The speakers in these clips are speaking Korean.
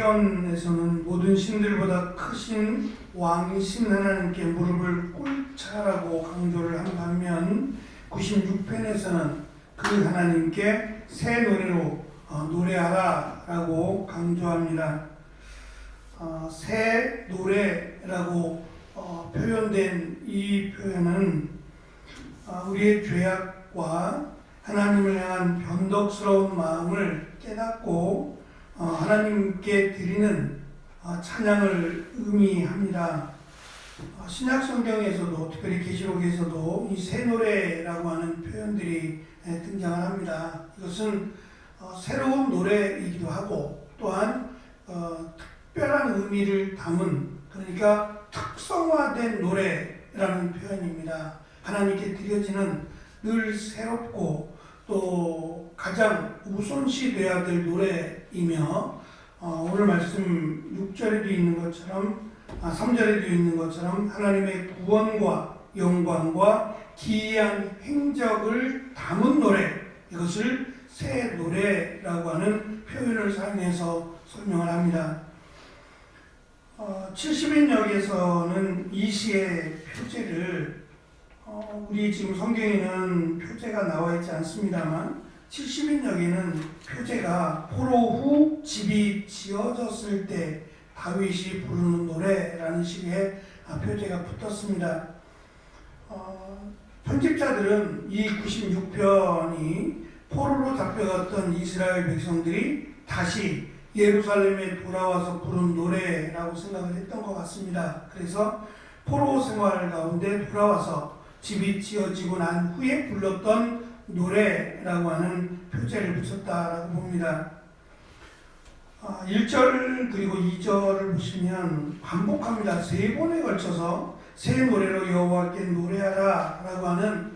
편에서는 모든 신들보다 크신 왕이신 하나님께 무릎을 꿇자라고 강조를 한 반면 96편에서는 그 하나님께 새 노래로 노래하라라고 강조합니다. 새 노래라고 표현된 이 표현은 우리의 죄악과 하나님을 향한 변덕스러운 마음을 깨닫고 하나님께 드리는 찬양을 의미합니다. 신약 성경에서도 특별히 계시록에서도 이 새 노래라고 하는 표현들이 등장을 합니다. 이것은 새로운 노래이기도 하고 또한 특별한 의미를 담은, 그러니까 특성화된 노래라는 표현입니다. 하나님께 드려지는 늘 새롭고 또 가장 우선시 되어야 될 노래이며 오늘 말씀 6절에도 있는 것처럼 3절에도 있는 것처럼 하나님의 구원과 영광과 기이한 행적을 담은 노래, 이것을 새 노래라고 하는 표현을 사용해서 설명을 합니다. 70인역에서는 이 시의 표제를 우리 지금 성경에는 표제가 나와 있지 않습니다만 70인역에는 표제가 포로 후 집이 지어졌을 때 다윗이 부르는 노래라는 식의 표제가 붙었습니다. 편집자들은 이 96편이 포로로 잡혀갔던 이스라엘 백성들이 다시 예루살렘에 돌아와서 부른 노래라고 생각을 했던 것 같습니다. 그래서 포로 생활 가운데 돌아와서 집이 지어지고 난 후에 불렀던 노래라고 하는 표제를 붙였다라고 봅니다. 1절 그리고 2절을 보시면 반복합니다. 3번에 걸쳐서 새 노래로 여호와께 노래하라 라고 하는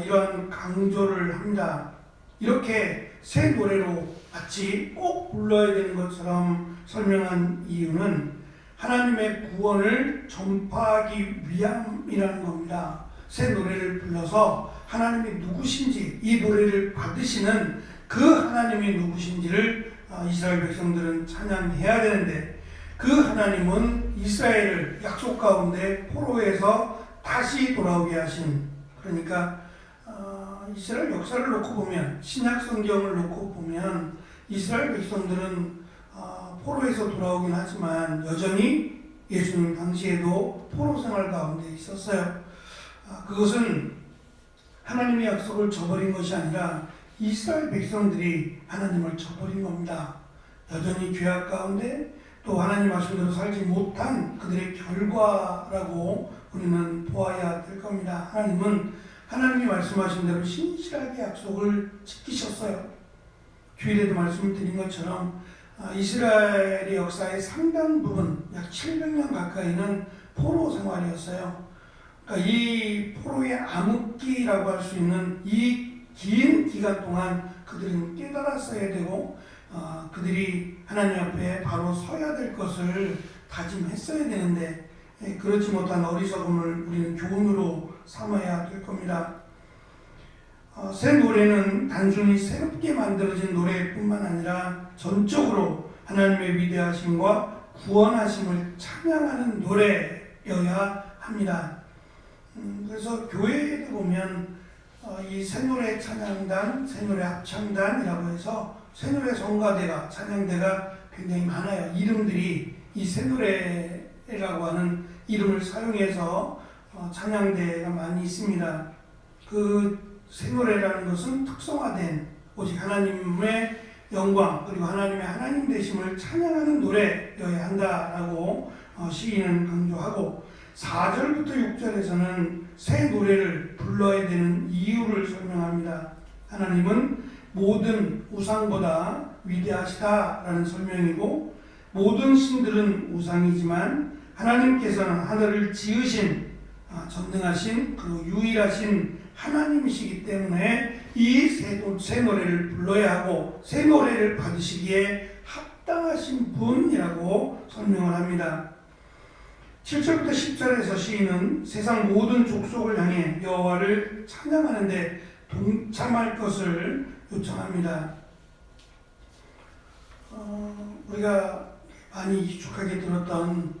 이러한 강조를 합니다. 이렇게 새 노래로 마치 꼭 불러야 되는 것처럼 설명한 이유는 하나님의 구원을 전파하기 위함이라는 겁니다. 새 노래를 불러서 하나님이 누구신지, 이 노래를 받으시는 그 하나님이 누구신지를 이스라엘 백성들은 찬양해야 되는데, 그 하나님은 이스라엘을 약속 가운데 포로에서 다시 돌아오게 하신, 그러니까 이스라엘 역사를 놓고 보면, 신약 성경을 놓고 보면 이스라엘 백성들은 포로에서 돌아오긴 하지만 여전히 예수님 당시에도 포로 생활 가운데 있었어요. 그것은 하나님의 약속을 저버린 것이 아니라 이스라엘 백성들이 하나님을 저버린 겁니다. 여전히 죄악 가운데 또 하나님 말씀대로 살지 못한 그들의 결과라고 우리는 보아야 될 겁니다. 하나님은 하나님이 말씀하신 대로 신실하게 약속을 지키셨어요. 주일에도 말씀을 드린 것처럼 이스라엘의 역사의 상당 부분, 약 700년 가까이는 포로 생활이었어요. 그러니까 이 포로의 암흑기라고 할 수 있는 이 긴 기간 동안 그들은 깨달았어야 되고 그들이 하나님 앞에 바로 서야 될 것을 다짐했어야 되는데 그렇지 못한 어리석음을 우리는 교훈으로 삼아야 될 겁니다. 새 노래는 단순히 새롭게 만들어진 노래뿐만 아니라 전적으로 하나님의 위대하심과 구원하심을 찬양하는 노래여야 합니다. 그래서 교회에도 보면 이 새노래 찬양단, 새노래 합창단이라고 해서 새노래 성가대가, 찬양대가 굉장히 많아요. 이름들이 이 새노래라고 하는 이름을 사용해서 찬양대가 많이 있습니다. 그 새노래라는 것은 특성화된 오직 하나님의 영광 그리고 하나님의 하나님 되심을 찬양하는 노래여야 한다라고 시인은 강조하고 4절부터 6절에서는 새 노래를 불러야 되는 이유를 설명합니다. 하나님은 모든 우상보다 위대하시다라는 설명이고 모든 신들은 우상이지만 하나님께서는 하늘을 지으신 전능하신 그 유일하신 하나님이시기 때문에 이 새 노래를 불러야 하고 새 노래를 받으시기에 합당하신 분이라고 설명을 합니다. 7절부터 10절에서 시인은 세상 모든 족속을 향해 여호와를 찬양하는데 동참할 것을 요청합니다. 우리가 많이 익숙하게 들었던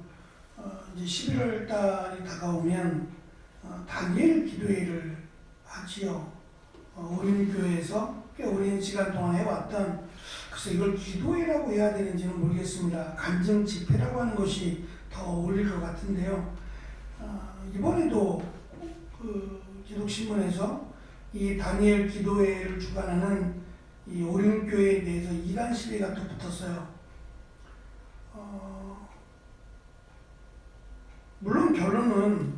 이제 11월 달이 다가오면 다니엘 기도회를 하지요. 우리 교회에서 꽤 오랜 시간 동안 해왔던, 글쎄 이걸 기도회라고 해야 되는지는 모르겠습니다. 간증 집회라고 하는 것이 더 어울릴 것 같은데요. 이번에도 그 기독신문에서 이 다니엘 기도회를 주관하는 이 오륜교회에 대해서 이단 시비가 또 붙었어요. 물론 결론은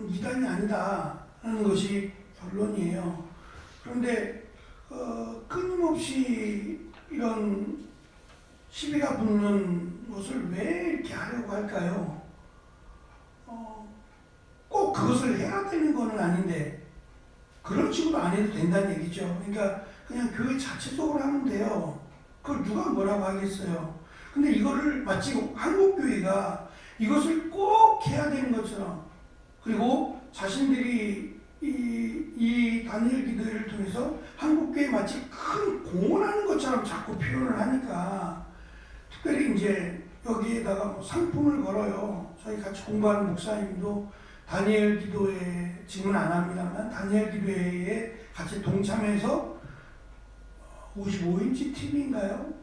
이단이 아니다 하는 것이 결론이에요. 그런데 끊임없이 이런 시비가 붙는 것을 왜 이렇게 하려고 할까요? 꼭 그것을 해야 되는 건 아닌데 그런 식으로 안 해도 된다는 얘기죠. 그러니까 그냥 교회 자체적으로 하면 돼요. 그걸 누가 뭐라고 하겠어요. 근데 이거를 마치 한국교회가 이것을 꼭 해야 되는 것처럼, 그리고 자신들이 이 다니엘 기도회를 통해서 한국교회 마치 큰 공헌하는 것처럼 자꾸 표현을 하니까, 특별히 이제 여기에다가 뭐 상품을 걸어요. 저희 같이 공부하는 목사님도 다니엘 기도회 지금은 안 합니다만 다니엘 기도회에 같이 동참해서 55인치 TV인가요?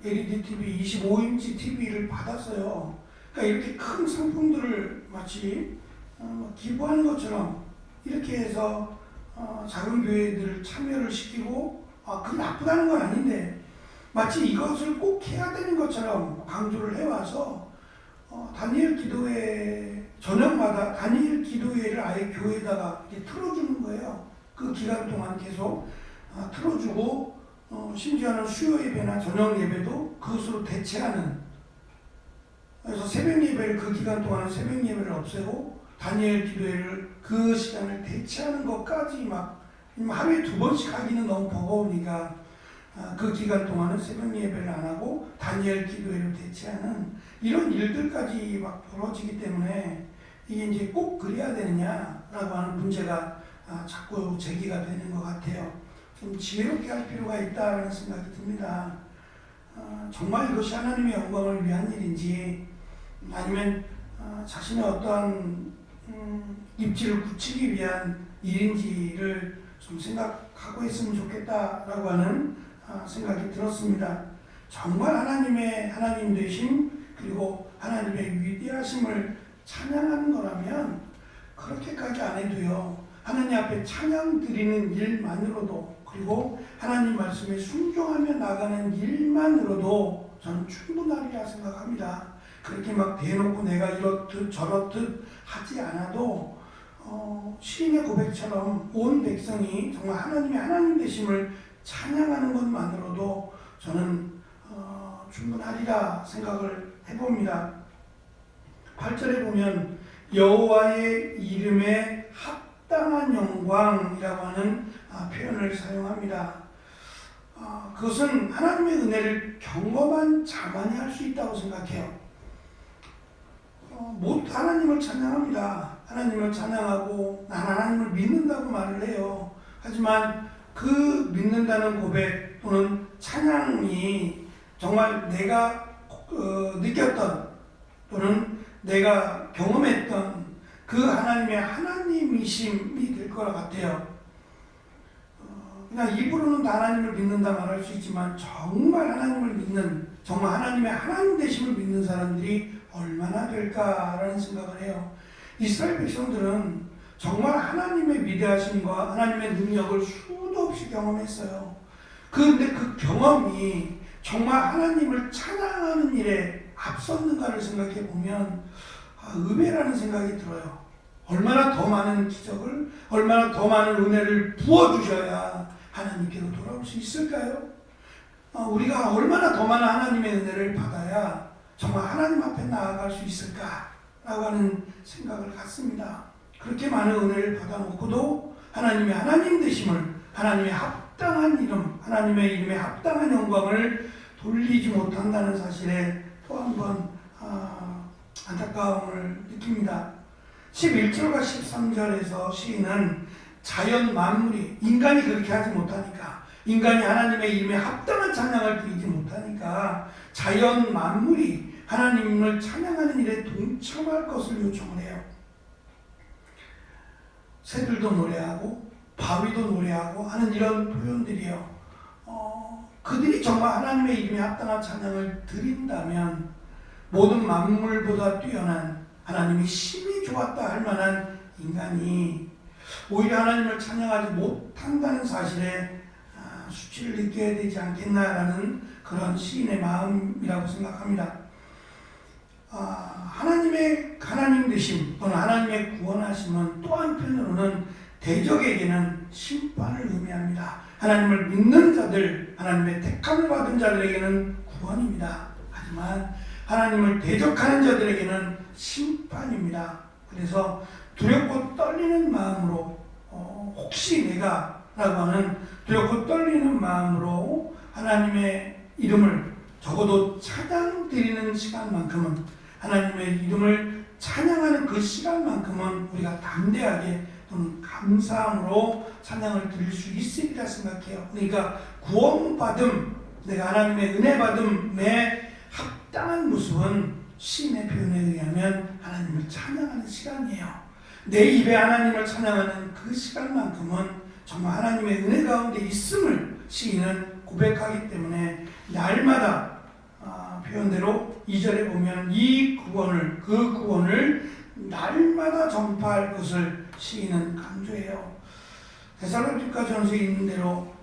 LED TV 25인치 TV를 받았어요. 그러니까 이렇게 큰 상품들을 마치 기부하는 것처럼 이렇게 해서 작은 교회들을 참여를 시키고, 그게 나쁘다는 건 아닌데 마치 이것을 꼭 해야 되는 것처럼 강조를 해와서 다니엘 기도회 저녁마다 다니엘 기도회를 아예 교회에다가 이렇게 틀어주는 거예요. 그 기간 동안 계속 틀어주고, 심지어는 수요 예배나 저녁 예배도 그것으로 대체하는, 그래서 새벽 예배를 그 기간 동안은 새벽 예배를 없애고 다니엘 기도회를 그 시간을 대체하는 것까지 막 하루에 2번씩 하기는 너무 버거우니까 그 기간 동안은 새벽 예배를 안 하고 다니엘 기도회를 대체하는 이런 일들까지 막 벌어지기 때문에 이게 이제 꼭 그래야 되느냐라고 하는 문제가 자꾸 제기가 되는 것 같아요. 좀 지혜롭게 할 필요가 있다는 생각이 듭니다. 정말 이것이 하나님의 영광을 위한 일인지 아니면 자신의 어떠한 입지를 굳히기 위한 일인지를 좀 생각하고 있으면 좋겠다라고 하는 생각이 들었습니다. 정말 하나님 되심, 그리고 하나님의 위대하심을 찬양하는 거라면 그렇게까지 안 해도요, 하나님 앞에 찬양 드리는 일만으로도, 그리고 하나님 말씀에 순종하며 나가는 일만으로도 저는 충분하리라 생각합니다. 그렇게 막 대놓고 내가 이렇듯 저렇듯 하지 않아도 시인의 고백처럼 온 백성이 정말 하나님의 하나님 되심을 찬양하는 것만으로도 저는 충분하리라 생각을 해봅니다. 8절에 보면 여호와의 이름에 합당한 영광이라고 하는 표현을 사용합니다. 그것은 하나님의 은혜를 경험한 자만이 할 수 있다고 생각해요. 모두 하나님을 찬양합니다. 하나님을 찬양하고 난 하나님을 믿는다고 말을 해요. 하지만 그 믿는다는 고백 또는 찬양이 정말 내가 느꼈던 또는 내가 경험했던 그 하나님의 하나님이심이 될 것 같아요. 그냥 입으로는 하나님을 믿는다 말할 수 있지만 정말 하나님을 믿는, 정말 하나님의 하나님 되심을 믿는 사람들이 얼마나 될까라는 생각을 해요. 이스라엘 백성들은 정말 하나님의 위대하심과 하나님의 능력을 수도 없이 경험했어요. 그런데 그 경험이 정말 하나님을 찬양하는 일에 앞섰는가를 생각해 보면 의외라는 생각이 들어요. 얼마나 더 많은 기적을, 얼마나 더 많은 은혜를 부어주셔야 하나님께로 돌아올 수 있을까요? 우리가 얼마나 더 많은 하나님의 은혜를 받아야 정말 하나님 앞에 나아갈 수 있을까라고 하는 생각을 갖습니다. 그렇게 많은 은혜를 받아놓고도 하나님의 하나님 되심을, 하나님의 합당한 이름, 하나님의 이름에 합당한 영광을 돌리지 못한다는 사실에 또 한 번 안타까움을 느낍니다. 11절과 13절에서 시인은 자연 만물이, 인간이 그렇게 하지 못하니까 인간이 하나님의 이름에 합당한 찬양을 드리지 못하니까 자연 만물이 하나님을 찬양하는 일에 동참할 것을 요청을 해요. 새들도 노래하고 바위도 노래하고 하는 이런 표현들이요. 그들이 정말 하나님의 이름에 합당한 찬양을 드린다면 모든 만물보다 뛰어난 하나님이 심히 좋았다 할 만한 인간이 오히려 하나님을 찬양하지 못한다는 사실에 수치를 느껴야 되지 않겠나라는 그런 시인의 마음이라고 생각합니다. 하나님 되심 또는 하나님의 구원하심은 또 한편으로는 대적에게는 심판을 의미합니다. 하나님을 믿는 자들, 하나님의 택함을 받은 자들에게는 구원입니다. 하지만 하나님을 대적하는 자들에게는 심판입니다. 그래서 두렵고 떨리는 마음으로 혹시 내가 라고 하는 두렵고 떨리는 마음으로 하나님의 이름을 적어도 찬양 드리는 시간만큼은 하나님의 이름을 찬양하는 그 시간만큼은 우리가 담대하게 또는 감사함으로 찬양을 드릴 수 있으리라 생각해요. 그러니까 구원받음, 내가 하나님의 은혜 받음에 합당한 모습은 시인의 표현에 의하면 하나님을 찬양하는 시간이에요. 내 입에 하나님을 찬양하는 그 시간만큼은 정말 하나님의 은혜 가운데 있음을 시인은 고백하기 때문에 날마다 표현대로 2절에 보면 그 구원을 날마다 전파할 것을 시인은 강조해요. 데살로니가전서에 있는 대로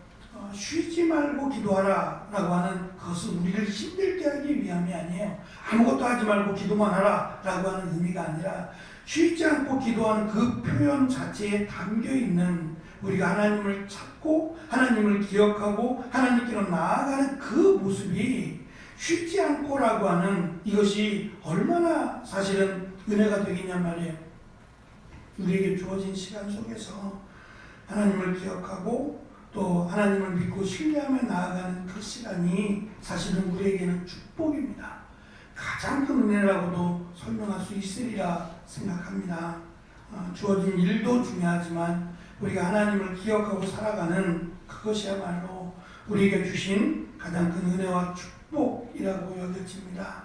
쉬지 말고 기도하라 라고 하는 그것은 우리를 힘들게 하기 위함이 아니에요. 아무것도 하지 말고 기도만 하라 라고 하는 의미가 아니라 쉬지 않고 기도하는 그 표현 자체에 담겨있는 우리가 하나님을 찾고 하나님을 기억하고 하나님께로 나아가는 그 모습이 쉬지 않고라고 하는 이것이 얼마나 사실은 은혜가 되겠냐 말이에요. 우리에게 주어진 시간 속에서 하나님을 기억하고 또 하나님을 믿고 신뢰하며 나아가는 그 시간이 사실은 우리에게는 축복입니다. 가장 큰 은혜라고도 설명할 수 있으리라 생각합니다. 주어진 일도 중요하지만 우리가 하나님을 기억하고 살아가는 그것이야말로 우리에게 주신 가장 큰 은혜와 축복이라고 여겨집니다.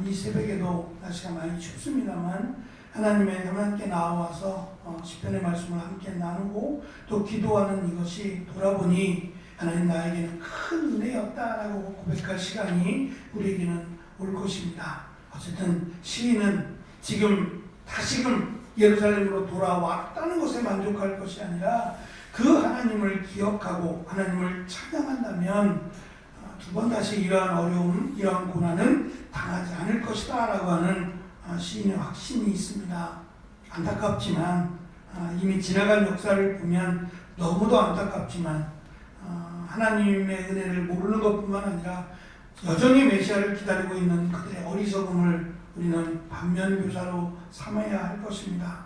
이 새벽에도 날씨가 많이 춥습니다만 하나님께 나와서 시편의 말씀을 함께 나누고 또 기도하는 이것이 돌아보니 하나님 나에게는 큰 은혜였다라고 고백할 시간이 우리에게는 올 것입니다. 어쨌든 시인은 지금 다시금 예루살렘으로 돌아왔다는 것에 만족할 것이 아니라 그 하나님을 기억하고 하나님을 찬양한다면 두 번 다시 이러한 어려움, 이러한 고난은 당하지 않을 것이다 라고 하는 시인의 확신이 있습니다. 안타깝지만 이미 지나간 역사를 보면 너무도 안타깝지만 하나님의 은혜를 모르는 것뿐만 아니라 여전히 메시아를 기다리고 있는 그들의 어리석음을 우리는 반면교사로 삼아야 할 것입니다.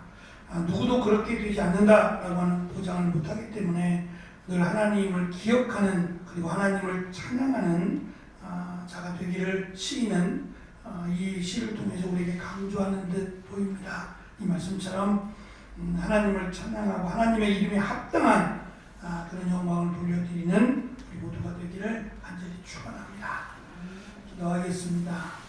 누구도 그렇게 되지 않는다라고 하는 보장을 못하기 때문에 늘 하나님을 기억하는 그리고 하나님을 찬양하는 자가 되기를 시인은 이 시를 통해서 우리에게 강조하는 듯 보입니다. 이 말씀처럼 하나님을 찬양하고 하나님의 이름에 합당한 그런 영광을 돌려드리는 우리 모두가 되기를 간절히 축원합니다. 기도하겠습니다.